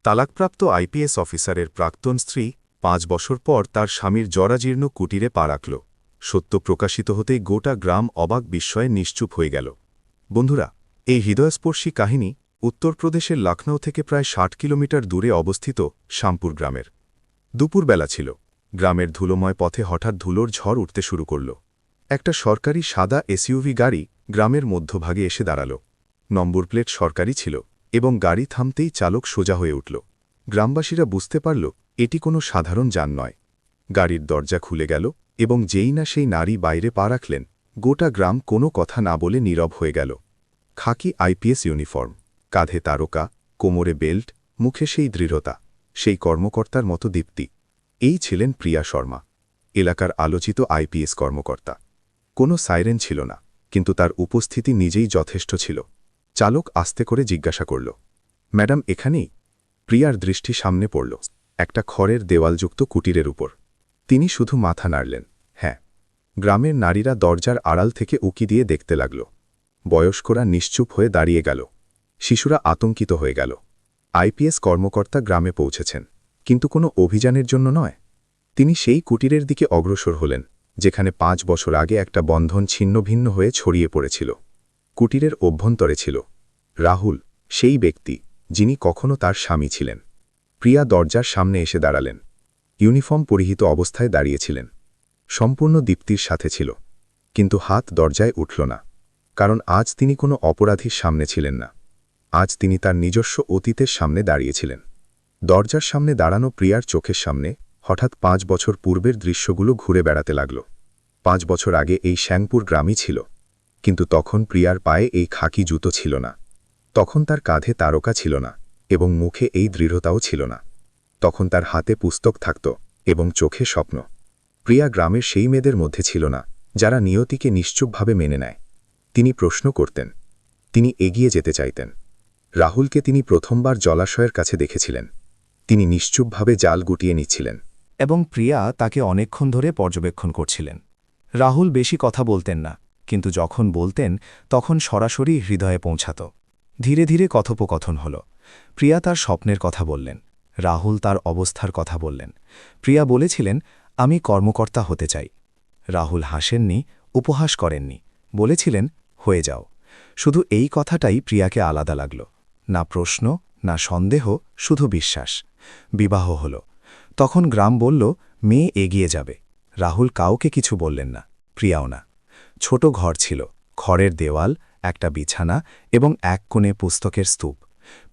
তালাকপ্রাপ্ত IPS অফিসারের প্রাক্তন স্ত্রী ৫ বছর পর তার স্বামীর জরাজীর্ণ কুটিরে পা রাখল। সত্য প্রকাশিত হতেই গোটা গ্রাম অবাক বিস্ময়ে নিশ্চুপ হয়ে গেল। বন্ধুরা, এই হৃদয়স্পর্শী কাহিনী উত্তরপ্রদেশের লখনৌ থেকে প্রায় ৬০ কিলোমিটার দূরে অবস্থিত শ্যামপুর গ্রামের। দুপুরবেলা ছিল। গ্রামের ধুলোময় পথে হঠাৎ ধুলোর ঝড় উঠতে শুরু করল। একটা সরকারি সাদা এসইউভি গাড়ি গ্রামের মধ্যভাগে এসে দাঁড়াল। নম্বর প্লেট সরকারি ছিল এবং গাড়ি থামতেই চালক সোজা হয়ে উঠল। গ্রামবাসীরা বুঝতে পারল এটি কোনো সাধারণ যান নয়। গাড়ির দরজা খুলে গেল এবং যেই না সেই নারী বাইরে পা রাখলেন, গোটা গ্রাম কোনো কথা না বলে নীরব হয়ে গেল। খাকি আইপিএস ইউনিফর্ম, কাঁধে তারকা, কোমরে বেল্ট, মুখে সেই দৃঢ়তা, সেই কর্মকর্তার মতো দীপ্তি। এই ছিলেন প্রিয়া শর্মা, এলাকার আলোচিত আইপিএস কর্মকর্তা। কোনো সাইরেন ছিল না, কিন্তু তার উপস্থিতি নিজেই যথেষ্ট ছিল। চালক আস্তে করে জিজ্ঞাসা করল, ম্যাডাম এখানেই? প্রিয়ার দৃষ্টি সামনে পড়ল, একটা খড়ের দেওয়ালযুক্ত কুটিরের উপর। তিনি শুধু মাথা নাড়লেন, হ্যাঁ। গ্রামের নারীরা দরজার আড়াল থেকে উকি দিয়ে দেখতে লাগল। বয়স্করা নিশ্চুপ হয়ে দাঁড়িয়ে গেল। শিশুরা আতঙ্কিত হয়ে গেল। আইপিএস কর্মকর্তা গ্রামে পৌঁছেছেন, কিন্তু কোনো অভিযানের জন্য নয়। তিনি সেই কুটিরের দিকে অগ্রসর হলেন যেখানে ৫ বছর আগে একটা বন্ধন ছিন্নভিন্ন হয়ে ছড়িয়ে পড়েছিল। কুটিরের অভ্যন্তরে ছিল রাহুল, সেই ব্যক্তি যিনি কখনো তার স্বামী ছিলেন। প্রিয়া দরজার সামনে এসে দাঁড়ালেন। ইউনিফর্ম পরিহিত অবস্থায় দাঁড়িয়েছিলেন। সম্পূর্ণ দীপ্তির সাথে ছিল, কিন্তু হাত দরজায় উঠল না। কারণ আজ তিনি কোনো অপরাধীর সামনে ছিলেন না। আজ তিনি তার নিজস্ব অতীতের সামনে দাঁড়িয়েছিলেন। দরজার সামনে দাঁড়ানো প্রিয়ার চোখের সামনে হঠাৎ ৫ বছর পূর্বের দৃশ্যগুলো ঘুরে বেড়াতে লাগল। ৫ বছর আগে এই শ্যামপুর গ্রামই ছিল, কিন্তু তখন প্রিয়ার পায়ে এই খাকি জুতো ছিল না। তখন তার কাঁধে তারকা ছিল না এবং মুখে এই দৃঢ়তাও ছিল না। তখন তার হাতে পুস্তক থাকত এবং চোখে স্বপ্ন। প্রিয়া গ্রামের সেই মেয়েদের মধ্যে ছিল না যারা নিয়তিকে নিশ্চুপভাবে মেনে নেয়। তিনি প্রশ্ন করতেন, তিনি এগিয়ে যেতে চাইতেন। রাহুলকে তিনি প্রথমবার জলাশয়ের কাছে দেখেছিলেন। তিনি নিশ্চুপভাবে জাল গুটিয়ে নিচ্ছিলেন এবং প্রিয়া তাকে অনেকক্ষণ ধরে পর্যবেক্ষণ করছিলেন। রাহুল বেশি কথা বলতেন না, কিন্তু যখন বলতেন তখন সরাসরি হৃদয়ে পৌঁছাত। ধীরে ধীরে কথোপকথন হল। প্রিয়া তার স্বপ্নের কথা বললেন, রাহুল তার অবস্থার কথা বললেন। প্রিয়া বলেছিলেন, আমি কর্মকর্তা হতে চাই। রাহুল হাসেননি, উপহাস করেননি, বলেছিলেন, হয়ে যাও। শুধু এই কথাটাই প্রিয়াকে আলাদা লাগল। না প্রশ্ন, না সন্দেহ, শুধু বিশ্বাস। বিবাহ হল। তখন গ্রাম বলল, মেয়ে এগিয়ে যাবে। রাহুল কাউকে কিছু বললেন না, প্রিয়াও না। ছোট ঘর ছিল, খড়ের দেওয়াল, একটা বিছানা এবং এক কোণে পুস্তকের স্তূপ।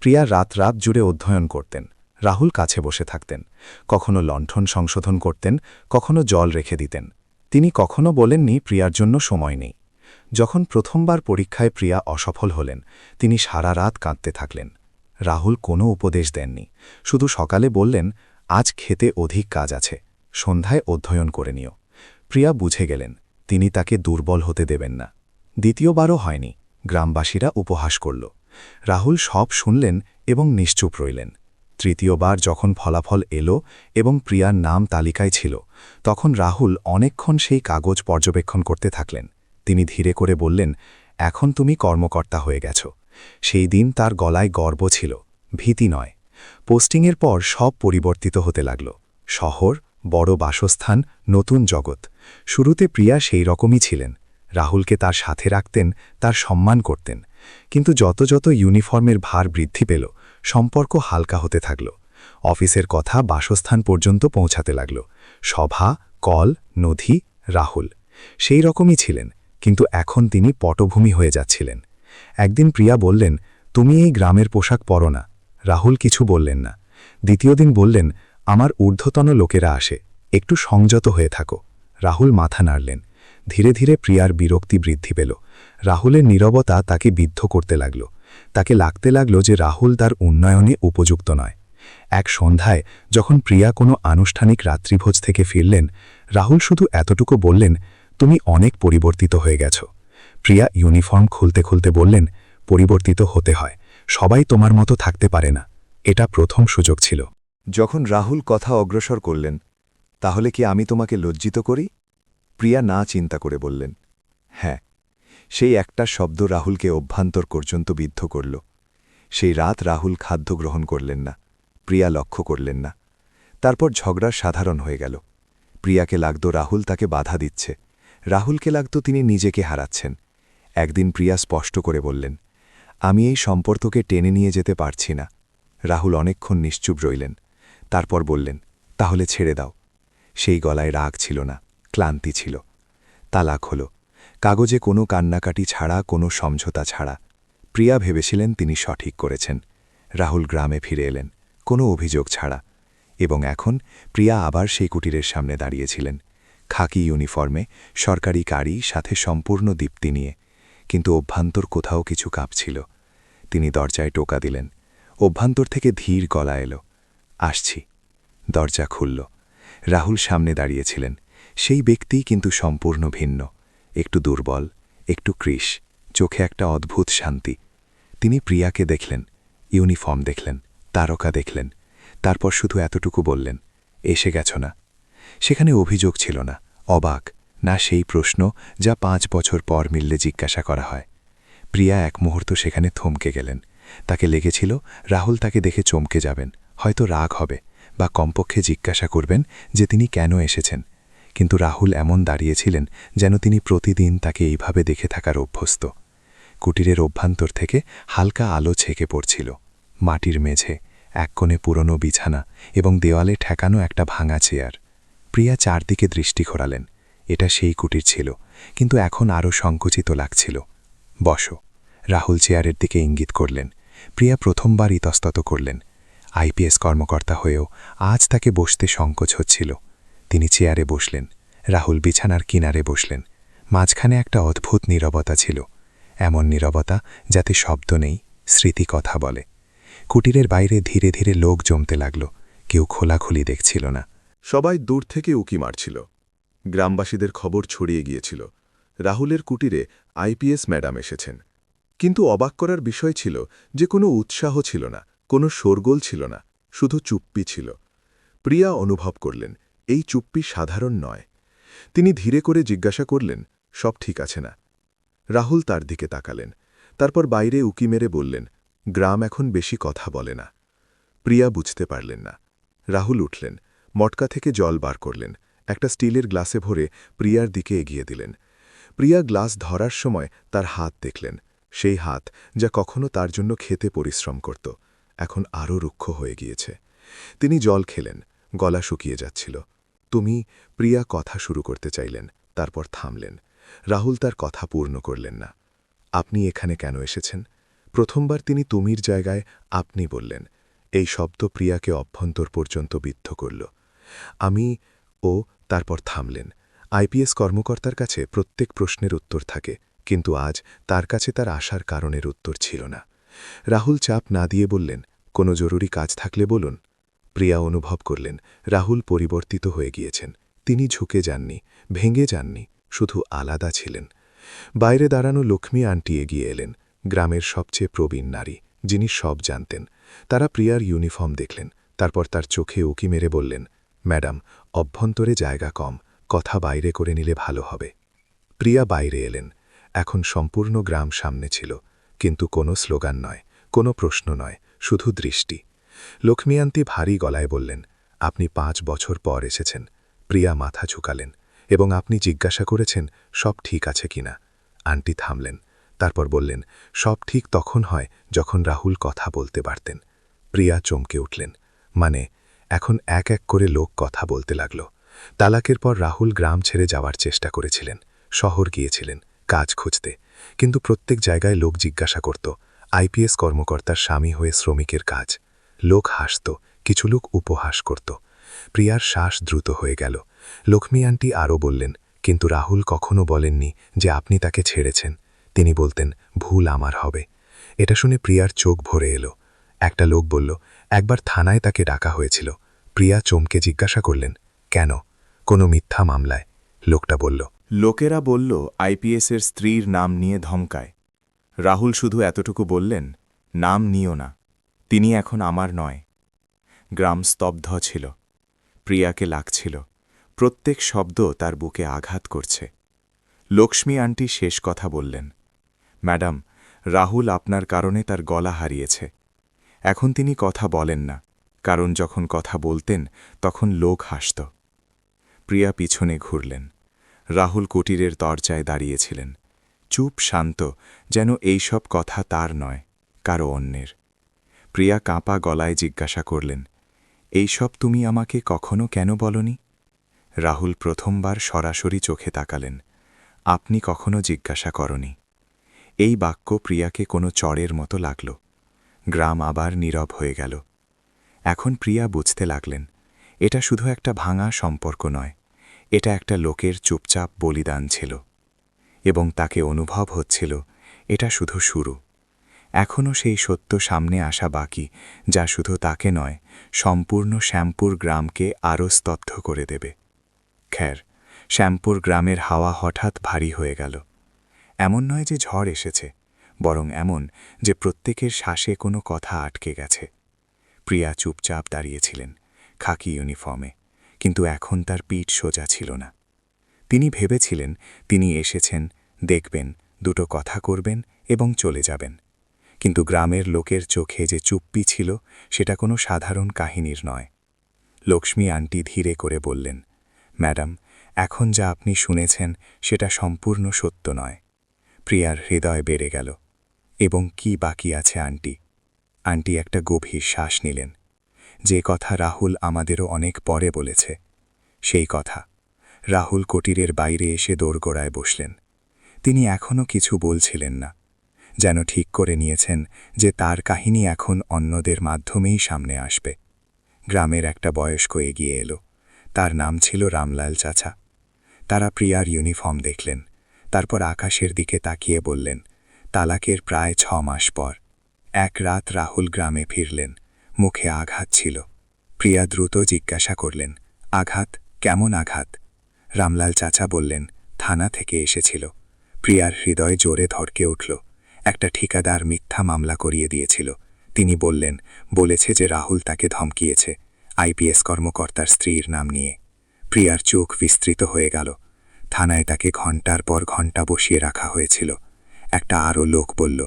প্রিয়া রাত রাত জুড়ে অধ্যয়ন করতেন। রাহুল কাছে বসে থাকতেন। কখনো লণ্ঠন সংশোধন করতেন, কখনো জল রেখে দিতেন। তিনি কখনো বলেননি প্রিয়ার জন্য সময় নেই। যখন প্রথমবার পরীক্ষায় প্রিয়া অসফল হলেন, তিনি সারা রাত কাঁদতে থাকলেন। রাহুল কোনো উপদেশ দেননি, শুধু সকালে বললেন, আজ খেতে অধিক কাজ আছে, সন্ধ্যায় অধ্যয়ন করে নিও। প্রিয়া বুঝে গেলেন তিনি তাকে দুর্বল হতে দেবেন না। দ্বিতীয়বারও হয়নি। গ্রামবাসীরা উপহাস করল। রাহুল সব শুনলেন এবং নিশ্চুপ রইলেন। তৃতীয়বার যখন ফলাফল এলো এবং প্রিয়ার নাম তালিকায় ছিল, তখন রাহুল অনেকক্ষণ সেই কাগজ পর্যবেক্ষণ করতে থাকলেন। তিনি ধীরে করে বললেন, এখন তুমি কর্মকর্তা হয়ে গেছ। সেই দিন তার গলায় গর্ব ছিল, ভীতি নয়। পোস্টিংয়ের পর সব পরিবর্তিত হতে লাগল। শহর, বড় বাসস্থান, নতুন জগৎ। শুরুতে প্রিয়া সেই রকমই ছিলেন। রাহুলকে তার সাথে রাখতেন, তার সম্মান করতেন। কিন্তু যত যত ইউনিফর্মের ভার বৃদ্ধি পেল, সম্পর্ক হালকা হতে থাকল। অফিসের কথা বাসস্থান পর্যন্ত পৌঁছাতে লাগল। সভা, কল, নথি, রাহুল সেই রকমই ছিলেন, কিন্তু এখন তিনি পটভূমি হয়ে যাচ্ছিলেন। একদিন প্রিয়া বললেন, তুমি এই গ্রামের পোশাক পরো না। রাহুল কিছু বললেন না। দ্বিতীয় দিন বললেন, আমার ঊর্ধ্বতন লোকেরা আসে, একটু সংযত হয়ে থাকো। রাহুল মাথা নাড়লেন। ধীরে ধীরে প্রিয়ার বিরক্তি বৃদ্ধি পেল। রাহুলের নীরবতা তাকে বিদ্ধ করতে লাগল। তাকে লাগতে লাগল যে রাহুল তার উন্নয়নে উপযুক্ত নয়। এক সন্ধ্যায় যখন প্রিয়া কোনো আনুষ্ঠানিক রাত্রিভোজ থেকে ফিরলেন, রাহুল শুধু এতটুকু বললেন, তুমি অনেক পরিবর্তিত হয়ে গেছ। প্রিয়া ইউনিফর্ম খুলতে খুলতে বললেন, পরিবর্তিত হতে হয়, সবাই তোমার মতো থাকতে পারে না। এটা প্রথম সুযোগ ছিল। যখন রাহুল কথা অগ্রসর করলেন, তাহলে কি আমি তোমাকে লজ্জিত করি? প্রিয়া না চিন্তা করে বললেন, হ্যাঁ। সেই একটা শব্দ রাহুলকে অভ্যন্তর পর্যন্ত বিদ্ধ করল। সেই রাত রাহুল খাদ্য গ্রহণ করলেন না। প্রিয়া লক্ষ্য করলেন না। তারপর ঝগড়া সাধারণ হয়ে গেল। প্রিয়াকে লাগত রাহুল তাকে বাধা দিচ্ছে, রাহুলকে লাগত তিনি নিজেকে হারাচ্ছেন। একদিন প্রিয়া স্পষ্ট করে বললেন, আমি এই সম্পর্ককে টেনে নিয়ে যেতে পারছি না। রাহুল অনেকক্ষণ নিশ্চুপ রইলেন, তারপর বললেন, তাহলে ছেড়ে দাও। সেই গলায় রাগ ছিল না, ক্লান্তি ছিল। তালাক হল, কাগজে কোনো কান্নাকাটি ছাড়া, কোনো সমঝোতা ছাড়া। প্রিয়া ভেবেছিলেন তিনি সঠিক করেছেন। রাহুল গ্রামে ফিরে এলেন, কোনো অভিযোগ ছাড়া। এবং এখন প্রিয়া আবার সেই কুটিরের সামনে দাঁড়িয়েছিলেন, খাকি ইউনিফর্মে, সরকারি গাড়ি, সাথে সম্পূর্ণ দীপ্তি নিয়ে। কিন্তু অভ্যন্তর কোথাও কিছু কাঁপছিল। তিনি দরজায় টোকা দিলেন। অভ্যন্তর থেকে ধীর গলা এলো, আসছি। দরজা খুলল। রাহুল সামনে দাঁড়িয়েছিলেন, সেই ব্যক্তি কিন্তু সম্পূর্ণ ভিন্ন। একটু দুর্বল, একটু কৃশ, চোখে একটা অদ্ভুত শান্তি। তিনি প্রিয়াকে দেখলেন, ইউনিফর্ম দেখলেন, তারকা দেখলেন, তারপর শুধু এতটুকু বললেন, এসে গেছ না। সেখানে অভিযোগ ছিল না, অবাক না, সেই প্রশ্ন যা 5 বছর পর মিললে জিজ্ঞাসা করা হয়। প্রিয়া এক মুহূর্ত সেখানে থমকে গেলেন। তাকে লেগেছিল রাহুল তাকে দেখে চমকে যাবেন, হয়তো রাগ হবে, বা কমপক্ষে জিজ্ঞাসা করবেন যে তিনি কেন এসেছেন। কিন্তু রাহুল এমন দাঁড়িয়েছিলেন যেন তিনি প্রতিদিন তাকে এইভাবে দেখে থাকার অভ্যস্ত। কুটিরের অভ্যন্তর থেকে হালকা আলো ছেকে পড়ছিল। মাটির মেঝে, এক কোণে পুরনো বিছানা এবং দেওয়ালে ঠেকানো একটা ভাঙা চেয়ার। প্রিয়া চারদিকে দৃষ্টি ঘোরালেন। এটা সেই কুটির ছিল, কিন্তু এখন আরও সংকুচিত লাগছিল। বসো। রাহুল চেয়ারের দিকে ইঙ্গিত করলেন। প্রিয়া প্রথমবার ইতস্তত করলেন। আইপিএস কর্মকর্তা হয়েও আজ তাকে বসতে সংকোচ হচ্ছিল। তিনি চেয়ারে বসলেন, রাহুল বিছানার কিনারে বসলেন। মাঝখানে একটা অদ্ভুত নীরবতা ছিল, এমন নীরবতা যাতে শব্দ নেই, স্মৃতি কথা বলে। কুটিরের বাইরে ধীরে ধীরে লোক জমতে লাগল, কেউ খোলাখুলি দেখছিল না। সবাই দূর থেকে উকি মারছিল। গ্রামবাসীদের খবর ছড়িয়ে গিয়েছিল, রাহুলের কুটিরে আইপিএস ম্যাডাম এসেছেন। কিন্তু অবাক করার বিষয় ছিল যে কোনো উৎসাহ ছিল না, কোনো শোরগোল ছিল না, শুধু চুপ্পি ছিল। প্রিয়া অনুভব করলেন এই চুপ্পি সাধারণ নয়। তিনি ধীরে করে জিজ্ঞাসা করলেন, সব ঠিক আছে না? রাহুল তার দিকে তাকালেন, তারপর বাইরে উকি মেরে বললেন, গ্রাম এখন বেশি কথা বলে না। প্রিয়া বুঝতে পারলেন না। রাহুল উঠলেন, মটকা থেকে জল বার করলেন, একটা স্টিলের গ্লাসে ভরে প্রিয়ার দিকে এগিয়ে দিলেন। প্রিয়া গ্লাস ধরার সময় তার হাত দেখলেন, সেই হাত যা কখনো তার জন্য খেতে পরিশ্রম করত, এখন আরও রুক্ষ হয়ে গিয়েছে। তিনি জল খেলেন, গলা শুকিয়ে যাচ্ছিল। তুমি, প্রিয়া কথা শুরু করতে চাইলেন, তারপর থামলেন। রাহুল তার কথা পূর্ণ করলেন না। আপনি এখানে কেন এসেছেন? প্রথমবার তিনি তুমির জায়গায় আপনি বললেন। এই শব্দ প্রিয়াকে অভ্যন্তর পর্যন্ত বিদ্ধ করল। আমি, ও, তারপর থামলেন। আইপিএস কর্মকর্তার কাছে প্রত্যেক প্রশ্নের উত্তর থাকে, কিন্তু আজ তার কাছে তার আসার কারণের উত্তর ছিল না। রাহুল চাপ না দিয়ে বললেন, কোনো জরুরি কাজ থাকলে বলুন। প্রিয়া অনুভব করলেন রাহুল পরিবর্তিত হয়ে গিয়েছেন। তিনি ঝুঁকে যাননি, ভেঙে যাননি, শুধু আলাদা ছিলেন। বাইরে দাঁড়ানো লক্ষ্মী আন্টি এগিয়ে এলেন, গ্রামের সবচেয়ে প্রবীণ নারী, যিনি সব জানতেন। তারা প্রিয়ার ইউনিফর্ম দেখলেন, তারপর তার চোখে উকি মেরে বললেন, ম্যাডাম, অভ্যন্তরে জায়গা কম, কথা বাইরে করে নিলে ভালো হবে। প্রিয়া বাইরে এলেন। এখন সম্পূর্ণ গ্রাম সামনে ছিল, কিন্তু কোনো স্লোগান নয়, কোনো প্রশ্ন নয়, শুধু দৃষ্টি। লক্ষ্মী আন্টি ভারী গলায় বললেন, আপনি 5 বছর পর এসেছেন। প্রিয়া মাথা ঝুঁকালেন, এবং আপনি জিজ্ঞাসা করেছেন সব ঠিক আছে কিনা। আন্টি থামলেন, তারপর বললেন, সব ঠিক তখন হয় যখন রাহুল কথা বলতে পারতেন। প্রিয়া চমকে উঠলেন, মানে? এখন এক এক করে লোক কথা বলতে লাগল। তালাকের পর রাহুল গ্রাম ছেড়ে যাওয়ার চেষ্টা করেছিলেন, শহর গিয়েছিলেন কাজ খুঁজতে, কিন্তু প্রত্যেক জায়গায় লোক জিজ্ঞাসা করত, আইপিএস কর্মকর্তার স্বামী হয়ে শ্রমিকের কাজ। লোক হাসত, কিছু লোক উপহাস করত। প্রিয়ার শ্বাস দ্রুত হয়ে গেল। লক্ষ্মী আন্টি আরও বললেন, কিন্তু রাহুল কখনো বলেননি যে আপনি তাকে ছেড়েছেন। তিনি বলতেন, ভুল আমার হবে। এটা শুনে প্রিয়ার চোখ ভরে এলো। একটা লোক বলল, একবার থানায় তাকে ডাকা হয়েছিল। প্রিয়া চমকে জিজ্ঞাসা করলেন, কেন? কোনো মিথ্যা মামলায়? লোকটা বলল, লোকেরা বলল আইপিএসের স্ত্রীর নাম নিয়ে ধমকায়। রাহুল শুধু এতটুকু বললেন, নাম নিও না, তিনি এখন আমার নয়। গ্রাম স্তব্ধ ছিল। প্রিয়াকে লাগছিল প্রত্যেক শব্দ তার বুকে আঘাত করছে। লক্ষ্মী আন্টি শেষ কথা বললেন, ম্যাডাম, রাহুল আপনার কারণে তার গলা হারিয়েছে। এখন তিনি কথা বলেন না, কারণ যখন কথা বলতেন তখন লোক হাসত। প্রিয়া পিছনে ঘুরলেন। রাহুল কুটিরের দরজায় দাঁড়িয়েছিলেন, চুপ শান্ত, যেন এইসব কথা তার নয়, কারো অন্যের। প্রিয়া কাঁপা গলায় জিজ্ঞাসা করলেন, এইসব তুমি আমাকে কখনো কেন বলনি? রাহুল প্রথমবার সরাসরি চোখে তাকালেন। আপনি কখনো জিজ্ঞাসা করনি। এই বাক্য প্রিয়াকে কোনো চড়ের মতো লাগল। গ্রাম আবার নীরব হয়ে গেল। এখন প্রিয়া বুঝতে লাগলেন, এটা শুধু একটা ভাঙা সম্পর্ক নয়, এটা একটা লোকের চুপচাপ বলিদান ছিল। এবং তাকে অনুভব হচ্ছিল, এটা শুধু শুরু। এখনও সেই সত্য সামনে আসা বাকি, যা শুধু তাকে নয়, সম্পূর্ণ শ্যামপুর গ্রামকে আরও স্তব্ধ করে দেবে। খ্যার, শ্যামপুর গ্রামের হাওয়া হঠাৎ ভারী হয়ে গেল। এমন নয় যে ঝড় এসেছে, বরং এমন যে প্রত্যেকের শ্বাসে কোনো কথা আটকে গেছে। প্রিয়া চুপচাপ দাঁড়িয়েছিলেন, খাকি ইউনিফর্মে, কিন্তু এখন তার পিঠ সোজা ছিল না। তিনি ভেবেছিলেন তিনি এসেছেন, দেখবেন, দুটো কথা করবেন এবং চলে যাবেন। কিন্তু গ্রামের লোকের চোখে যে চুপ্পি ছিল, সেটা কোনো সাধারণ কাহিনীর নয়। লক্ষ্মী আন্টি ধীরে করে বললেন, ম্যাডাম, এখন যা আপনি শুনেছেন সেটা সম্পূর্ণ সত্য নয়। প্রিয়ার হৃদয় বেড়ে গেল। এবং কি বাকি আছে আন্টি? আন্টি একটা গভীর শ্বাস নিলেন। যে কথা রাহুল আমাদেরও অনেক পরে বলেছে, সেই কথা। রাহুল কুটিরের বাইরে এসে দোরগোড়ায় বসলেন। তিনি এখনও কিছু বলছিলেন না, যেন ঠিক করে নিয়েছেন যে তার কাহিনী এখন অন্যদের মাধ্যমেই সামনে আসবে। গ্রামের একটা বয়স্ক এগিয়ে এলো। তার নাম ছিল রামলাল চাচা। তারা প্রিয়ার ইউনিফর্ম দেখলেন, তারপর আকাশের দিকে তাকিয়ে বললেন, তালাকের প্রায় 6 মাস পর এক রাত রাহুল গ্রামে ফিরলেন। মুখে আঘাত ছিল। প্রিয়া দ্রুত জিজ্ঞাসা করলেন, আঘাত? কেমন আঘাত? রামলাল চাচা বললেন, থানা থেকে এসেছিল। প্রিয়ার হৃদয় জোরে ধড়কে উঠল। একটা ঠিকাদার মিথ্যা মামলা করিয়ে দিয়েছিল। তিনি বলেছে যে রাহুল তাকে ধমকিয়েছে, আইপিএস কর্মকর্তার স্ত্রীর নাম নিয়ে। প্রিয়ার চোখ বিস্তৃত হয়ে গেল। থানায় তাকে ঘণ্টার পর ঘণ্টা বসিয়ে রাখা হয়েছিল। একটা আরও লোক বলল,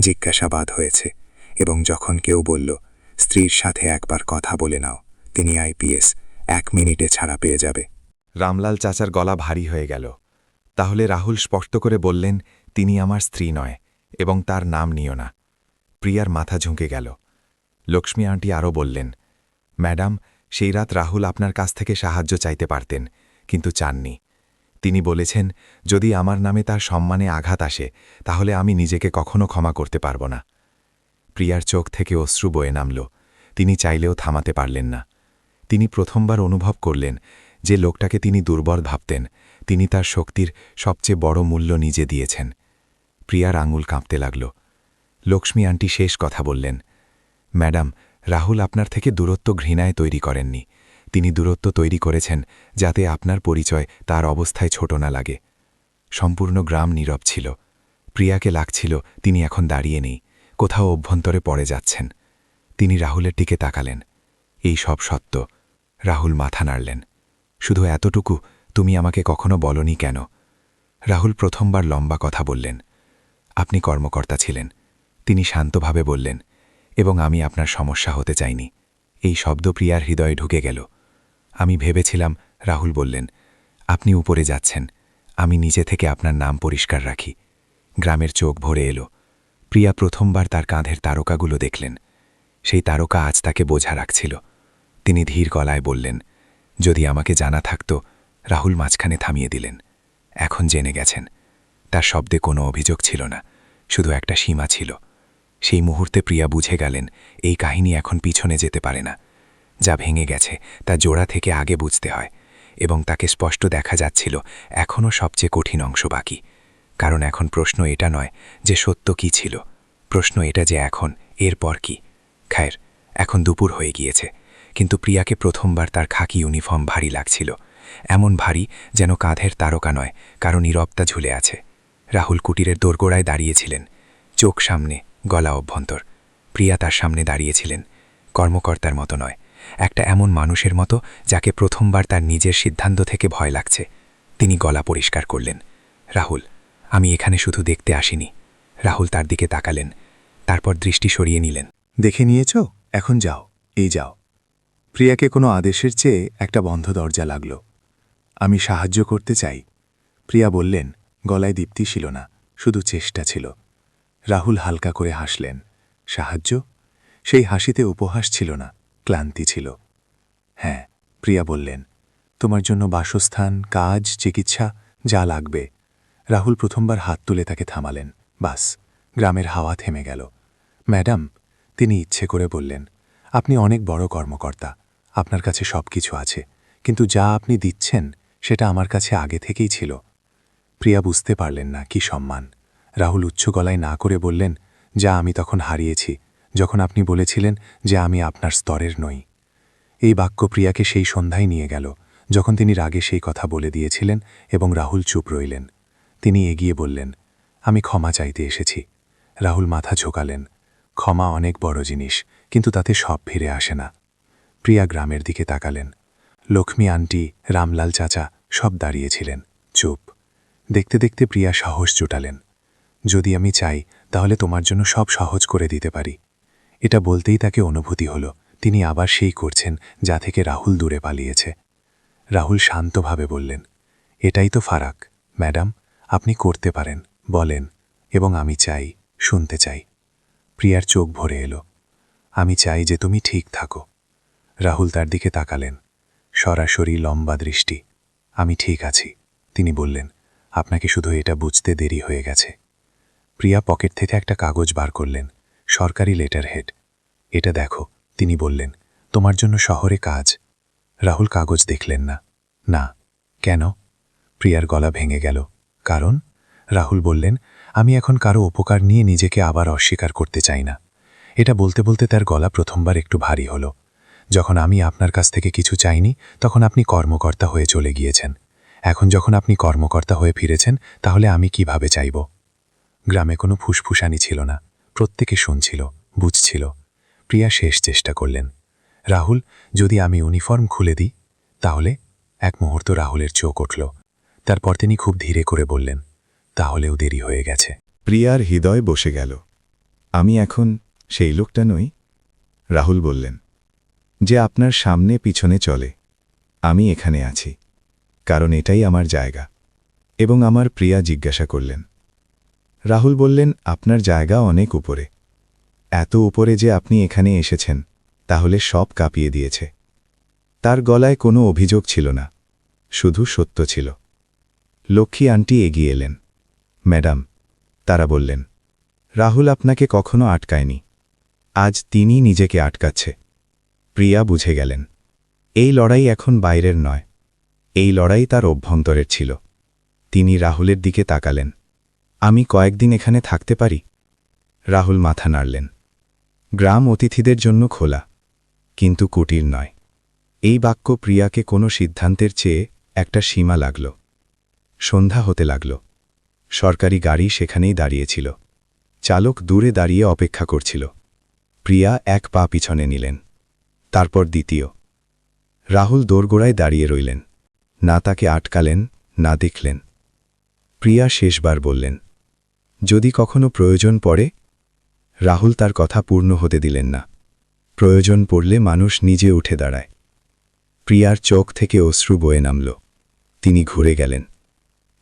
জিজ্ঞাসাবাদ হয়েছে, এবং যখন কেউ বলল, স্ত্রীর সাথে একবার কথা বলে নাও, তিনি আইপিএস, 1 মিনিটে ছাড়া পেয়ে যাবে। রামলাল চাচার গলা ভারী হয়ে গেল। তাহলে রাহুল স্পষ্ট করে বললেন, তিনি আমার স্ত্রী নয়, এবং তার নাম নিও না। প্রিয়ার মাথা ঝুঁকে গেল। লক্ষ্মী আন্টি আরও বললেন, ম্যাডাম, সেই রাত রাহুল আপনার কাছ থেকে সাহায্য চাইতে পারতেন, কিন্তু চাননি। তিনি বলেছেন, যদি আমার নামে তার সম্মানে আঘাত আসে, তাহলে আমি নিজেকে কখনো ক্ষমা করতে পারব না। প্রিয়ার চোখ থেকে অশ্রু বয়ে নামল। তিনি চাইলেও থামাতে পারলেন না। তিনি প্রথমবার অনুভব করলেন যে লোকটাকে তিনি দুর্বল ভাবতেন, তিনি তার শক্তির সবচেয়ে বড় মূল্য নিজে দিয়েছেন। প্রিয়ার আঙুল কাঁপতে লাগল। লক্ষ্মী আন্টি শেষ কথা বললেন, ম্যাডাম, রাহুল আপনার থেকে দূরত্ব ঘৃণায় তৈরি করেননি। তিনি দূরত্ব তৈরি করেছেন যাতে আপনার পরিচয় তার অবস্থায় ছোট না লাগে। সম্পূর্ণ গ্রাম নীরব ছিল। প্রিয়াকে লাগছিল তিনি এখন দাঁড়িয়ে নেই, কোথাও অভ্যন্তরে পড়ে যাচ্ছেন। তিনি রাহুলের দিকে তাকালেন। এই সব সত্য। রাহুল মাথা নাড়লেন। শুধু এতটুকু, তুমি আমাকে কখনো বলনি কেন? রাহুল প্রথমবার লম্বা কথা বললেন। আপনি কর্মকর্তা ছিলেন। তিনি শান্তভাবে বললেন, এবং আমি আপনার সমস্যা হতে চাইনি। এই শব্দ প্রিয়ার হৃদয়ে ঢুকে গেল। আমি ভেবেছিলাম, রাহুল বললেন, আপনি উপরে যাচ্ছেন, আমি নিজে থেকে আপনার নাম পরিষ্কার রাখি। গ্রামের চোখ ভরে এলো। প্রিয়া প্রথমবার তার কাঁধের তারকাগুলো দেখলেন। সেই তারকা আজ তাকে বোঝা রাখছিল। তিনি ধীর গলায় বললেন, যদি আমাকে জানা থাকত। রাহুল মাঝখানে থামিয়ে দিলেন। এখন জেনে গেছেন। তার শব্দে কোনো অভিযোগ ছিল না, শুধু একটা সীমা ছিল। সেই মুহূর্তে প্রিয়া বুঝে গেলেন, এই কাহিনী এখন পিছনে যেতে পারে না। যা ভেঙে গেছে তা জোড়া থেকে আগে বুঝতে হয়, এবং তাকে স্পষ্ট দেখা যাচ্ছিল এখনও সবচেয়ে কঠিন অংশ বাকি। কারণ এখন প্রশ্ন এটা নয় যে সত্য কি ছিল, প্রশ্ন এটা যে এখন এরপর কি। খায়ের, এখন দুপুর হয়ে গিয়েছে, কিন্তু প্রিয়াকে প্রথমবার তার খাকি ইউনিফর্ম ভারী লাগছিল। এমন ভারী যেন কাঁধের তারকা নয়, কারণ নীরবতা ঝুলে আছে। রাহুল কুটিরের দোরগোড়ায় দাঁড়িয়েছিলেন, চোখ সামনে, গলা অভ্যন্তর। প্রিয়া তার সামনে দাঁড়িয়েছিলেন, কর্মকর্তার মতো নয়, একটা এমন মানুষের মতো যাকে প্রথমবার তার নিজের সিদ্ধান্ত থেকে ভয় লাগছে। তিনি গলা পরিষ্কার করলেন, রাহুল, আমি এখানে শুধু দেখতে আসিনি। রাহুল তার দিকে তাকালেন, তারপর দৃষ্টি সরিয়ে নিলেন। দেখে নিয়েছ, এখন যাও, এই যাও। প্রিয়াকে কোনো আদেশের চেয়ে একটা বন্ধ দরজা লাগল। আমি সাহায্য করতে চাই। প্রিয়া বললেন, গলায় দীপ্তি ছিল না, শুধু চেষ্টা ছিল। রাহুল হালকা করে হাসলেন। সাহায্য? সেই হাসিতে উপহাস ছিল না, ক্লান্তি ছিল। হ্যাঁ, প্রিয়া বললেন, তোমার জন্য বাসস্থান, কাজ, চিকিৎসা যা লাগবে। রাহুল প্রথমবার হাত তুলে তাকে থামালেন। বাস, গ্রামের হাওয়া থেমে গেল। ম্যাডাম, তিনি ইচ্ছে করে বললেন, আপনি অনেক বড় কর্মকর্তা, আপনার কাছে সব কিছু আছে, কিন্তু যা আপনি দিচ্ছেন সেটা আমার কাছে আগে থেকেই ছিল। প্রিয়া বুঝতে পারলেন না কি সম্মান। রাহুল উচ্চ গলায় না করে বললেন, যা আমি তখন হারিয়েছি, যখন আপনি বলেছিলেন যে আমি আপনার স্তরের নই। এই বাক্য প্রিয়াকে সেই সন্ধ্যায় নিয়ে গেল, যখন তিনি রাগে সেই কথা বলে দিয়েছিলেন, এবং রাহুল চুপ রইলেন। তিনি এগিয়ে বললেন, আমি ক্ষমা চাইতে এসেছি। রাহুল মাথা ঝোঁকালেন। ক্ষমা অনেক বড় জিনিস, কিন্তু তাতে সব ফিরে আসে না। প্রিয়া গ্রামের দিকে তাকালেন। লক্ষ্মী আন্টি, রামলাল চাচা সব দাঁড়িয়েছিলেন, চুপ। দেখতে দেখতে প্রিয়া সাহস জোটালেন। যদি আমি চাই, তাহলে তোমার জন্য সব সহজ করে দিতে পারি। এটা বলতেই তাকে অনুভূতি হলো তিনি আবার সেই করছেন যা থেকে রাহুল দূরে পালিয়েছে। রাহুল শান্তভাবে বললেন, এটাই তো ফারাক। ম্যাডাম, আপনি করতে পারেন, বলেন, এবং আমি চাই, শুনতে চাই। প্রিয়ার চোখ ভরে এলো। আমি চাই যে তুমি ঠিক থাকো। রাহুল তার দিকে তাকালেন। সরাসরি লম্বা দৃষ্টি। আমি ঠিক আছি, তিনি বললেন, আপনাকে শুধু এটা বুঝতে দেরি হয়ে গেছে। প্রিয়া পকেট থেকে একটা কাগজ বার করলেন, সরকারি লেটার হেড। এটা দেখো, তিনি বললেন, তোমার জন্য শহরে কাজ। রাহুল কাগজ দেখলেন না। না। কেন? প্রিয়ার গলা ভেঙে গেল। কারণ? রাহুল বললেন, আমি এখন কারো উপকার নিয়ে নিজেকে আবার অস্বীকার করতে চাই না। এটা বলতে বলতে তার গলা প্রথমবার একটু ভারী হলো। যখন আমি আপনার কাছ থেকে কিছু চাইনি, তখন আপনি কর্মকর্তা হয়ে চলে গিয়েছেন। এখন যখন আপনি কর্মকর্তা হয়ে ফিরেছেন, তাহলে আমি কিভাবে চাইব? গ্রামে কোনো ফুসফুসানি ছিল না, প্রত্যেকে শুনছিল, বুঝছিল। প্রিয়া শেষ চেষ্টা করলেন। রাহুল, যদি আমি ইউনিফর্ম খুলে দিই, তাহলে? এক মুহূর্ত রাহুলের চোখ উঠল। তারপর তিনি খুব ধীরে করে বললেন, তাহলেও দেরি হয়ে গেছে। প্রিয়ার হৃদয় বসে গেল। আমি এখন সেই লোকটা নই? রাহুল বললেন, যে আপনার সামনে পিছনে চলে। আমি এখানে আছি, কারণ এটাই আমার জায়গা। এবং আমার প্রিয়া জিজ্ঞাসা করলেন। রাহুল বললেন, আপনার জায়গা অনেক উপরে। এত উপরে যে আপনি এখানে এসেছেন, তাহলে সব কাঁপিয়ে দিয়েছে। তার গলায় কোনো অভিযোগ ছিল না, শুধু সত্য ছিল। লক্ষ্মী আন্টি এগিয়ে এলেন। ম্যাডাম, তারা বললেন, রাহুল আপনাকে কখনো আটকায়নি, আজ তিনি নিজেকে আটকাচ্ছে। প্রিয়া বুঝে গেলেন, এই লড়াই এখন বাইরের নয়, এই লড়াই তার অভ্যন্তরের ছিল। তিনি রাহুলের দিকে তাকালেন। আমি কয়েকদিন এখানে থাকতে পারি? রাহুল মাথা নাড়লেন। গ্রাম অতিথিদের জন্য খোলা, কিন্তু কুটির নয়। এই বাক্য প্রিয়াকে কোনো সিদ্ধান্তের চেয়ে একটা সীমা লাগল। সন্ধ্যা হতে লাগল। সরকারি গাড়ি সেখানেই দাঁড়িয়েছিল। চালক দূরে দাঁড়িয়ে অপেক্ষা করছিল। প্রিয়া এক পা পিছনে নিলেন, তারপর দ্বিতীয়। রাহুল দোরগোড়ায় দাঁড়িয়ে রইলেন, না তাকে আটকালেন, না দেখলেন। প্রিয়া শেষবার বললেন, যদি কখনো প্রয়োজন পড়ে? রাহুল তার কথা পূর্ণ হতে দিলেন না। প্রয়োজন পড়লে মানুষ নিজে উঠে দাঁড়ায়। প্রিয়ার চোখ থেকে অশ্রু বয়ে নামল। তিনি ঘুরে গেলেন।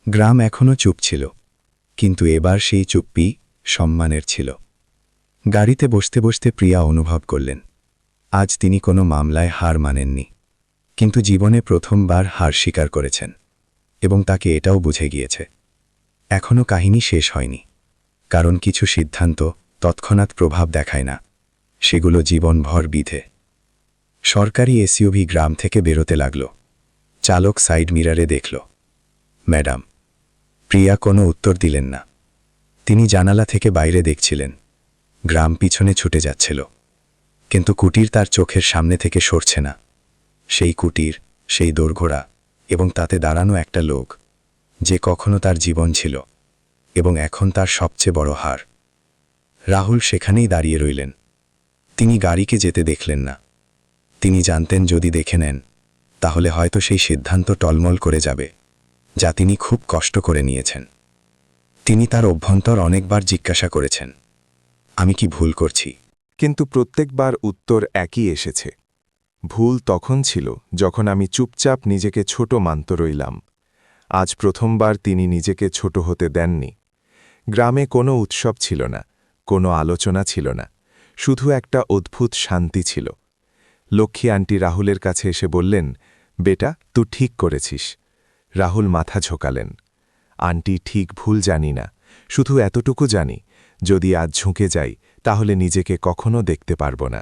গ্রাম এখনও চুপ ছিল, কিন্তু এবার সেই চুপ্পি সম্মানের ছিল। গাড়িতে বসতে বসতে প্রিয়া অনুভব করলেন, আজ তিনি কোনো মামলায় হার মানেননি, কিন্তু জীবনে প্রথমবার হার স্বীকার করেছেন, এবং তাকে এটাও বুঝে গিয়েছে, এখনও কাহিনী শেষ হয়নি। কারণ কিছু সিদ্ধান্ত তৎক্ষণাৎ প্রভাব দেখায় না, সেগুলো জীবনভর বিধে। সরকারি এসইউভি গ্রাম থেকে বেরোতে লাগল। চালক সাইড মিরারে দেখল। ম্যাডাম। প্রিয়া কোনো উত্তর দিলেন না। তিনি জানালা থেকে বাইরে দেখছিলেন। গ্রাম পিছনে ছুটে যাচ্ছিল, কিন্তু কুটির তার চোখের সামনে থেকে সরছে না। সেই কুটির, সেই দোরগোড়া, এবং তাতে দাঁড়ানো একটা লোক, যে কখনো তার জীবন ছিল, এবং এখন তার সবচেয়ে বড় হার। রাহুল সেখানেই দাঁড়িয়ে রইলেন। তিনি গাড়িকে যেতে দেখলেন না। তিনি জানতেন যদি দেখে নেন, তাহলে হয়তো সেই সিদ্ধান্ত টলমল করে যাবে, যা তিনি খুব কষ্ট করে নিয়েছেন। তিনি তার অভ্যন্তর অনেকবার জিজ্ঞাসা করেছেন, আমি কি ভুল করছি? কিন্তু প্রত্যেকবার উত্তর একই এসেছে, ভুল তখন ছিল যখন আমি চুপচাপ নিজেকে ছোট মানত রইলাম। আজ প্রথমবার তিনি নিজেকে ছোট হতে দেননি। গ্রামে কোনো উৎসব ছিল না, কোনো আলোচনা ছিল না, শুধু একটা অদ্ভুত শান্তি ছিল। লক্ষ্মী আন্টি রাহুলের কাছে এসে বললেন, বেটা, তুই ঠিক করেছিস। রাহুল মাথা ঝোঁকালেন। আন্টি, ঠিক ভুল জানি না, শুধু এতটুকু জানি, যদি আজ ঝুঁকে যাই তাহলে নিজেকে কখনো দেখতে পারব না।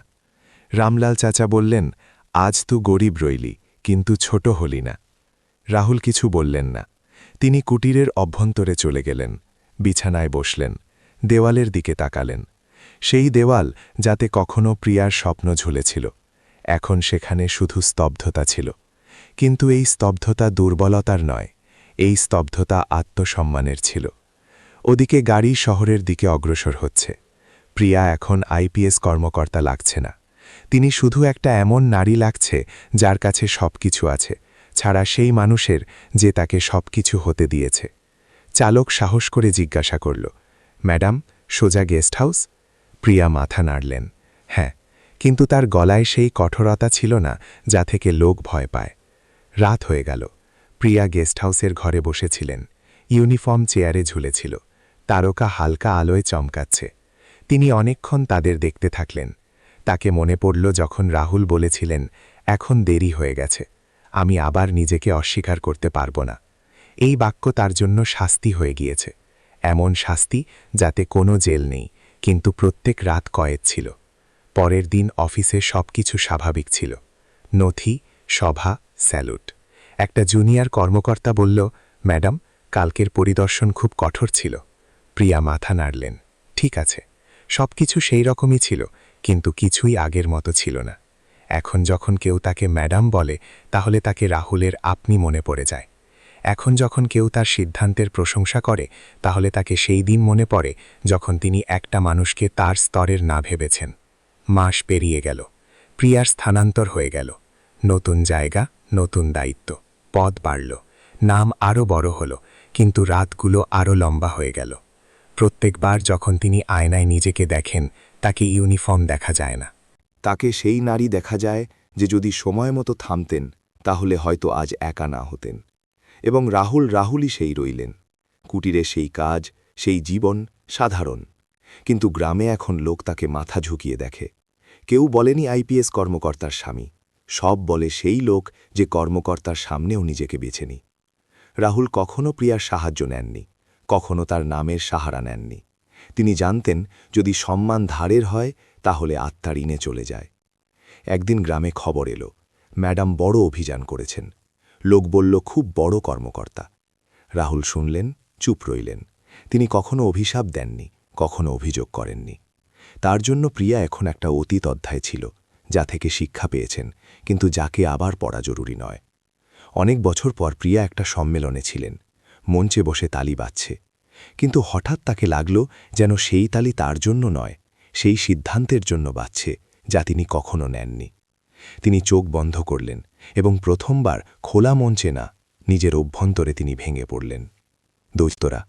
রামলাল চাচা বললেন, আজ তুই গরিব রইলি, কিন্তু ছোট হলি না। রাহুল কিছু বললেন না। তিনি কুটিরের অভ্যন্তরে চলে গেলেন, বিছানায় বসলেন, দেওয়ালের দিকে তাকালেন। সেই দেওয়াল যাতে কখনো প্রিয়ার স্বপ্ন ঝুলেছিল, এখন সেখানে শুধু স্তব্ধতা ছিল। কিন্তু এই স্তব্ধতা দুর্বলতার নয়, এই স্তব্ধতা আত্মসম্মানের ছিল। ওদিকে গাড়ি শহরের দিকে অগ্রসর হচ্ছে। প্রিয়া এখন আইপিএস কর্মকর্তা লাগছে না, তিনি শুধু একটা এমন নারী লাগছে যার কাছে সবকিছু আছে, ছাড়া সেই মানুষের যে তাকে সবকিছু হতে দিয়েছে। চালক সাহস করে জিজ্ঞাসা করল, ম্যাডাম, সোজা গেস্ট হাউস? প্রিয়া মাথা নাড়লেন, হ্যাঁ, কিন্তু তার গলায় সেই কঠোরতা ছিল না যা থেকে লোক ভয় পায়। রাত হয়ে গেল। প্রিয়া গেস্ট হাউসের ঘরে বসেছিলেন। ইউনিফর্ম চেয়ারে ঝুলেছিল, তারকা হালকা আলোয় চমকাচ্ছে। তিনি অনেকক্ষণ তাদের দেখতে থাকলেন। তাকে মনে পড়ল যখন রাহুল বলেছিলেন, এখন দেরি হয়ে গেছে, আমি আবার নিজেকে অস্বীকার করতে পারব না। এই বাক্য তার জন্য শাস্তি হয়ে গিয়েছে, এমন শাস্তি যাতে কোনো জেল নেই, কিন্তু প্রত্যেক রাত কয়েদ ছিল। পরের দিন অফিসে সবকিছু স্বাভাবিক ছিল, নথি, সভা, স্যালুট। একটা জুনিয়র কর্মকর্তা বলল, ম্যাডাম, কালকের পরিদর্শন খুব কঠোর ছিল। প্রিয়া মাথা নাড়লেন, ঠিক আছে, সবকিছু সেই রকমই ছিল, কিন্তু কিছুই আগের মতো ছিল না। এখন যখন কেউ তাকে ম্যাডাম বলে, তাহলে তাকে রাহুলের আপনি মনে পড়ে যায়। এখন যখন কেউ তার সিদ্ধান্তের প্রশংসা করে, তাহলে তাকে সেই দিন মনে পড়ে যখন তিনি একটা মানুষকে তার স্তরের না ভেবেছেন। মাস পেরিয়ে গেল, প্রিয়ার স্থানান্তর হয়ে গেল। নতুন জায়গা, নতুন দায়িত্ব, পদ বাড়ল, নাম আরও বড় হল, কিন্তু রাতগুলো আরও লম্বা হয়ে গেল। প্রত্যেকবার যখন তিনি আয়নায় নিজেকে দেখেন, তাকে ইউনিফর্ম দেখা যায় না। তাকে সেই নারী দেখা যায় যে যদি সময় মতো থামতেন তাহলে হয়তো আজ একা না হতেন। এবং রাহুলই সেই রইলেন। কুটিরে সেই কাজ, সেই জীবন সাধারণ, কিন্তু গ্রামে এখন লোক তাকে মাথা ঝুঁকিয়ে দেখে। কেউ বলেনি আইপিএস কর্মকর্তার স্বামী, সব বলে সেই লোক যে কর্মকর্তার সামনেও নিজেকে বেছেনি। রাহুল কখনো প্রিয়ার সাহায্য নেননি, কখনো তার নামের সাহারা নেননি। তিনি জানতেন যদি সম্মান ধারের হয় তাহলে আত্মার ঋণে চলে যায়। একদিন গ্রামে খবর এলো, ম্যাডাম বড় অভিযান করেছেন। লোক বলল, খুব বড় কর্মকর্তা। রাহুল শুনলেন, চুপ রইলেন। তিনি কখনো অভিশাপ দেননি, কখনো অভিযোগ করেননি। তার জন্য প্রিয়া এখন একটা অতীত অধ্যায় ছিল, যা থেকে শিক্ষা পেয়েছেন, কিন্তু যাকে আবার পড়া জরুরি নয়। অনেক বছর পর প্রিয়া একটা সম্মেলনে ছিলেন, মঞ্চে বসে তালি বাজছে। কিন্তু হঠাৎ তাকে লাগল যেন সেই তালি তার জন্য নয়, সেই সিদ্ধান্তের জন্য বাজছে যা তিনি কখনো নেননি। তিনি চোখ বন্ধ করলেন এবং প্রথমবার খোলা মঞ্চে না, নিজের অভ্যন্তরে তিনি ভেঙে পড়লেন। দৈত্যরা,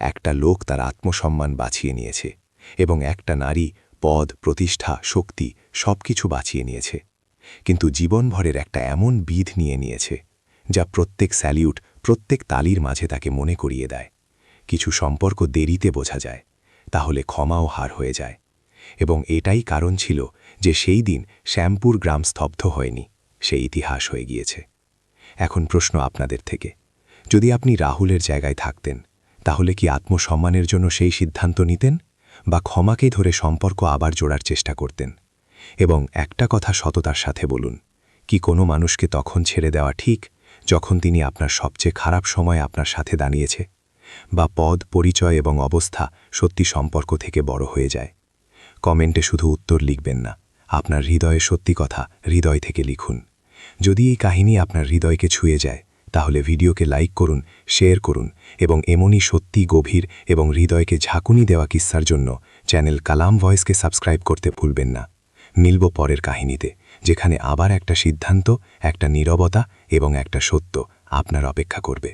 একটা লোক তার আত্মসম্মান বাঁচিয়ে নিয়েছে এবং একটা নারী পদ, প্রতিষ্ঠা, শক্তি সবকিছু বাঁচিয়ে নিয়েছে, কিন্তু জীবনভরের একটা এমন বিধ নিয়ে নিয়েছে যা প্রত্যেক স্যালিউট, প্রত্যেক তালির মাঝে তাকে মনে করিয়ে দেয়, কিছু সম্পর্ক দেরিতে বোঝা যায়, তাহলে ক্ষমাও হার হয়ে যায়। এবং এটাই কারণ ছিল যে সেই দিন শ্যামপুর গ্রাম স্তব্ধ হয়নি, সেই ইতিহাস হয়ে গিয়েছে। এখন প্রশ্ন আপনাদের থেকে, যদি আপনি রাহুলের জায়গায় থাকতেন, তাহলে কি আত্মসম্মানের জন্য সেই সিদ্ধান্ত নিতেন, বা ক্ষমাকে ধরে সম্পর্ক আবার জোড়ার চেষ্টা করতেন? এবং একটা কথা সততার সাথে বলুন, কি কোনো মানুষকে তখন ছেড়ে দেওয়া ঠিক যখন তিনি আপনার সবচেয়ে খারাপ সময় আপনার সাথে দাঁড়িয়েছে, বা পদ, পরিচয় এবং অবস্থা সত্যি সম্পর্ক থেকে বড় হয়ে যায়? কমেন্টে শুধু উত্তর লিখবেন না, আপনার হৃদয়ে সত্যি কথা হৃদয় থেকে লিখুন। যদি এই কাহিনী আপনার হৃদয়কে ছুঁয়ে যায়, তাহলে ভিডিওকে লাইক করুন, শেয়ার করুন এবং এমনই সত্যি গভীর এবং হৃদয়কে ঝাঁকুনি দেওয়া কিস্সার জন্য চ্যানেল কালাম ভয়েসকে সাবস্ক্রাইব করতে ভুলবেন না। মিলব পরের কাহিনীতে, যেখানে আবার একটা সিদ্ধান্ত, একটা নীরবতা এবং একটা সত্য আপনার অপেক্ষা করবে।